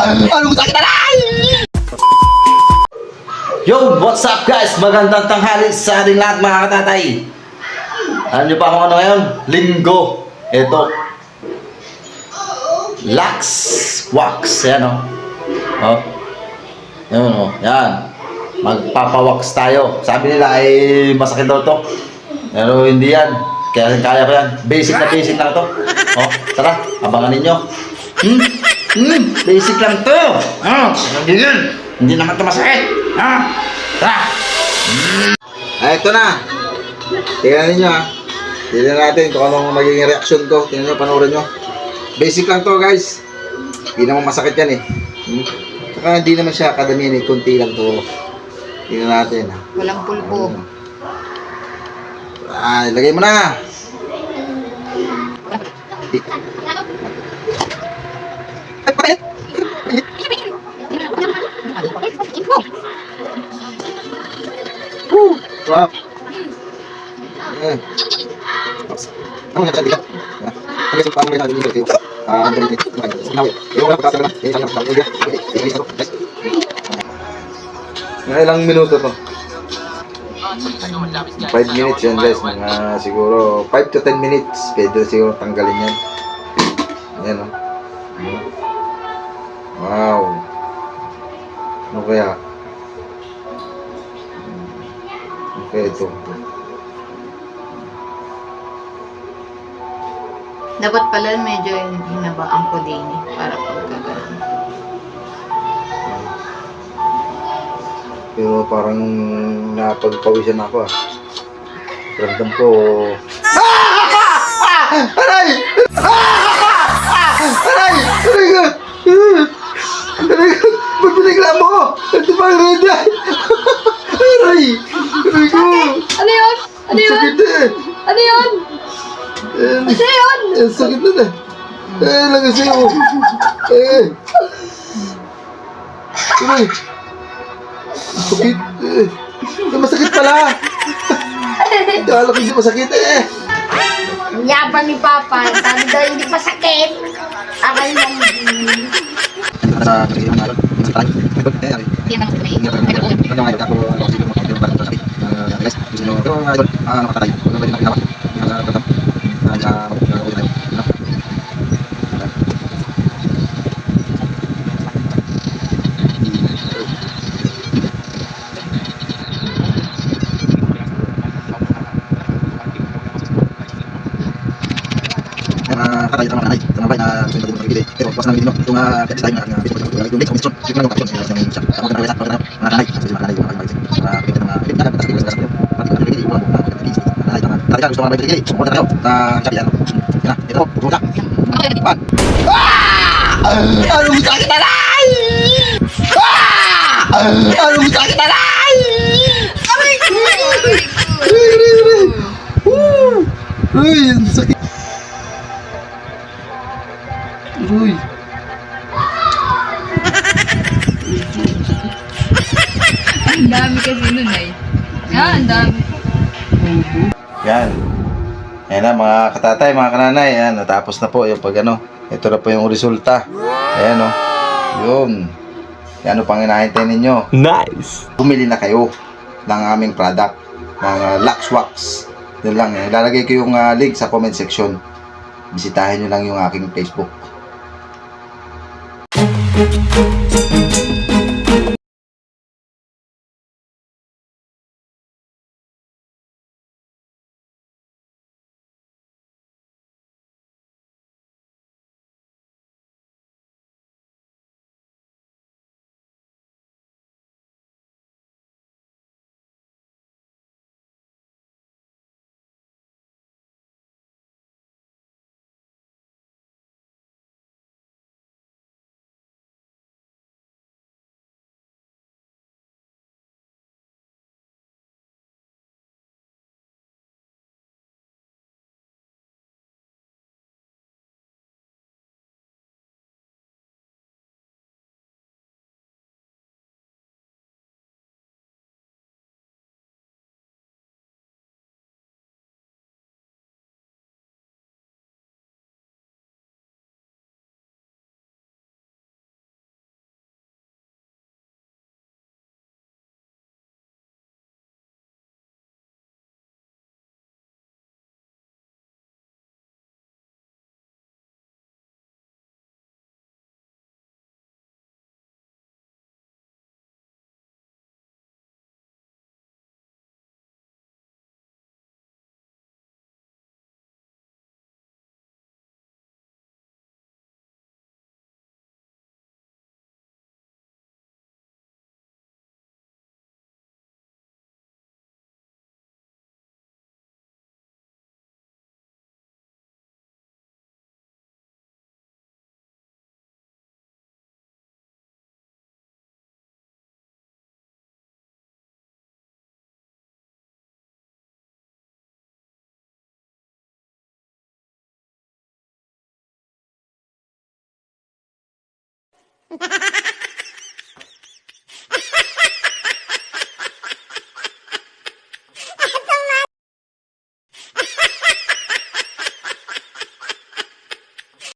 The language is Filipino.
Anong sakit na lang? Yo, what's up guys? Magandang tanghali sa ating lahat mga katatay. Alam niyo pa kung ano ngayon? Linggo. Ito. Lux Wax. Yan o. Oh. Yan o. Yan. Magpapawax tayo. Sabi nila ay masakit daw to. Pero hindi yan. Kaya ko yan. Basic na to. Oh, tara. Abangan ninyo. Basic lang to. Hindi naman ito masakit. Tara. Ay, ito na. Tingnan ninyo ha. Tingnan natin kung anong magiging reaction ko. Tingnan nyo, panoorin nyo. Basic lang to guys. Hindi naman masakit yan eh. Saka hindi naman siya kadamihan eh. Kunti lang to. Tingnan natin ha. Walang pulpo. Ilagay mo na. Wow. Ano nga sabi ka? Ano yung paano yung sabi ko? Ilang minuto to? 5 minutes yan guys, mga siguro 5 to 10 minutes pwede siguro tanggalin yan. Ayan o. Wow. Ano kaya? Okay, ito. Dapat pala medyo hinabaan ko din para pagkaganon. Pero parang napagpawisan ako ah. Ramdam ko. Aray! Aray! Aray ka! Aray ka! Ba't binigla mo? Ito pa ang red eye! Aray! Aray ko! Ano yun? Ano yun? Sakit eh! Ano yun? Ano yun? Sakit na na! Lagas sa'yo! Aray! Sakit eh! Masakit pala! Kala ko hindi masakit eh! Ang yabang ni Papa. Sabi daw hindi pa sakit. Akal lang. Yan ang tunay. Katay sa mga nanay, sa mga bay na gusto nyo magbibili. Pero pas namin dino, itong kasi tayo nga gusto ko yung next competition, yung lang competition yung siya. Ako na wala mga nanay, kasi mga nanay yung mga magsin. Para kita mga kita na tas kita sa iyo. Pati mga bibili mo mga nanay mga talaga gusto mga bibili. Sumo na kayo. Sabi ano. Yan, ito, pupunta. Pan. Anong sakit na lang? Anong sakit na lang? Aray ko! Uy, ang sakit. Uy. Ang dami kasi nun ay. Ang dami. Yan. Ayan na mga katatay, mga kananay. Ayan, natapos na po yung pag ano. Ito na po yung resulta. Ayan o. Yun. Yan o pang hinahintay ninyo. Nice! Bumili na kayo ng aming product. Ng Lux Wax. Yun lang. Ilalagay ko yung link sa comment section. Bisitahin nyo lang yung aking Facebook.